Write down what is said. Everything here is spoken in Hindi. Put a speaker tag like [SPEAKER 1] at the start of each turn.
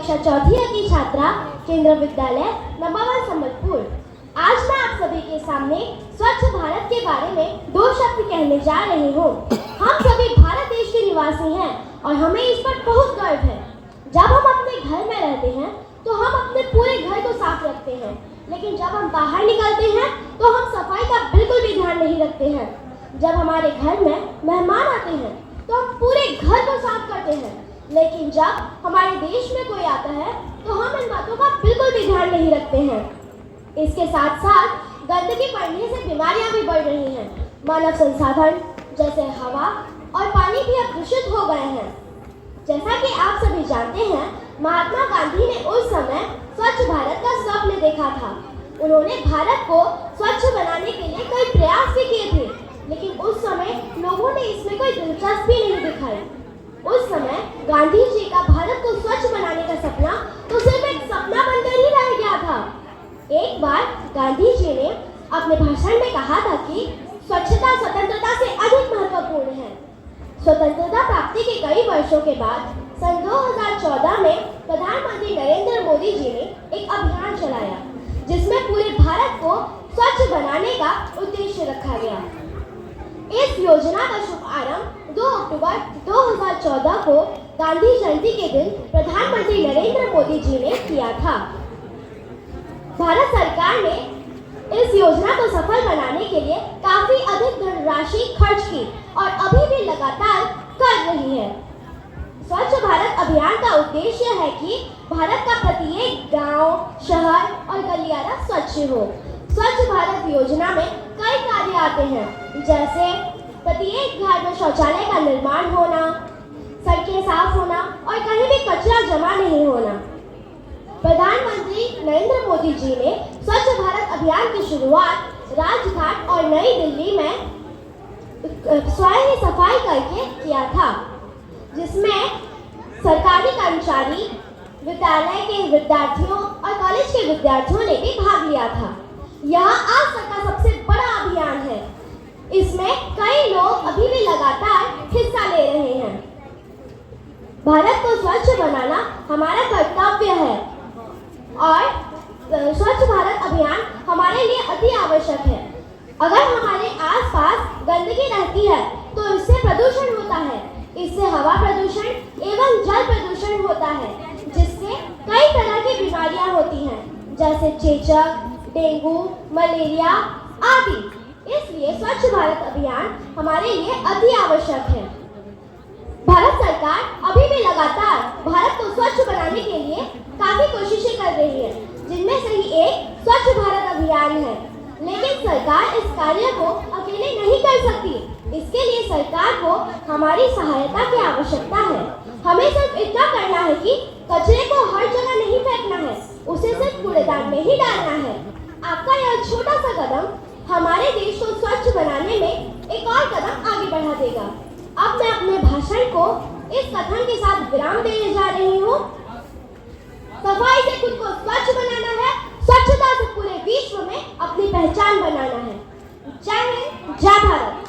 [SPEAKER 1] कक्षा चौथी की छात्रा केंद्र विद्यालय नंबर 1 संबलपुर। आज मैं आप सभी के सामने स्वच्छ भारत के बारे में 2 शब्द कहने जा रही हूँ। हम सभी भारत देश के निवासी हैं और हमें इस पर बहुत गर्व है। जब हम अपने घर में रहते हैं तो हम अपने पूरे घर को साफ रखते हैं, लेकिन जब हम बाहर निकलते हैं तो हम सफाई का बिल्कुल भी ध्यान नहीं रखते हैं। जब हमारे घर में मेहमान आते हैं तो हम पूरे घर को साफ करते हैं, लेकिन जब हमारे देश में कोई आता है तो हम इन बातों का बिल्कुल भी ध्यान नहीं रखते हैं। इसके साथ साथ गंदगी बढ़ने से बीमारियां भी बढ़ रही हैं। मानव संसाधन जैसे हवा और पानी भी अब दूषित हो गए हैं। जैसा कि आप सभी जानते हैं, महात्मा गांधी ने उस समय स्वच्छ भारत का स्वप्न देखा था। उन्होंने भारत को स्वच्छ बनाने के लिए कई प्रयास भी किए थे, लेकिन उस समय लोगों ने इसमें कोई दिलचस्पी नहीं दिखाई। उस समय गांधी जी का भारत को स्वच्छ बनाने का सपना तो सिर्फ एक सपना बनकर ही रह गया था। एक बार गांधी जी ने अपने भाषण में कहा था कि स्वच्छता स्वतंत्रता से अधिक महत्वपूर्ण है। स्वतंत्रता प्राप्ति के कई वर्षों के बाद सन 2014 में प्रधानमंत्री नरेंद्र मोदी जी ने एक अभियान चलाया, जिसमें पूरे भारत को स्वच्छ बनाने का उद्देश्य रखा गया। इस योजना का शुभारंभ 2 अक्टूबर 2014 को गांधी जयंती के दिन प्रधानमंत्री नरेंद्र मोदी जी ने किया था। भारत सरकार ने इस योजना को सफल बनाने के लिए काफी अधिक धनराशि खर्च की और अभी भी लगातार कर रही है। स्वच्छ भारत अभियान का उद्देश्य है कि भारत का प्रत्येक गांव, शहर और गलियारा स्वच्छ हो। स्वच्छ भारत योजना में कई कार्य आते हैं, जैसे प्रत्येक घर में शौचालय का निर्माण होना, सड़कें साफ होना और कहीं भी कचरा जमा नहीं होना। प्रधानमंत्री नरेंद्र मोदी जी ने स्वच्छ भारत अभियान की शुरुआत राजघाट और नई दिल्ली में स्वयं ही सफाई करके किया था, जिसमें सरकारी कर्मचारी, विद्यालय के विद्यार्थियों और कॉलेज के विद्यार्थियों ने भी भाग लिया था। यह आज तक का सबसे बड़ा अभियान है। इसमें कई लोग अभी भी लगातार हिस्सा ले रहे हैं। भारत को स्वच्छ बनाना हमारा कर्तव्य है और स्वच्छ भारत अभियान हमारे लिए अति आवश्यक है। अगर हमारे आसपास गंदगी रहती है तो इससे प्रदूषण होता है। इससे हवा प्रदूषण एवं जल प्रदूषण होता है, जिससे कई तरह की बीमारियां होती हैं, जैसे चेचक, डेंगू, मलेरिया आदि। इसलिए स्वच्छ भारत अभियान हमारे लिए अति आवश्यक है। भारत सरकार अभी भी लगातार भारत को स्वच्छ बनाने के लिए काफी कोशिशें कर रही है, जिनमें से ही एक स्वच्छ भारत अभियान है। लेकिन सरकार इस कार्य को अकेले नहीं कर सकती। इसके लिए सरकार को हमारी सहायता की आवश्यकता है। हमें सिर्फ इतना करना है कि कचरे को हर जगह नहीं फेंकना है, उसे सिर्फ कूड़ेदान में ही डालना है। आपका यह छोटा सा कदम हमारे देश को स्वच्छ बनाने में एक और कदम आगे बढ़ा देगा। अब मैं अपने भाषण को इस कथन के साथ विराम देने जा रही हूँ। सफाई से खुद को स्वच्छ बनाना है, स्वच्छता से पूरे विश्व में अपनी पहचान बनाना है। जय हिंद, जय भारत।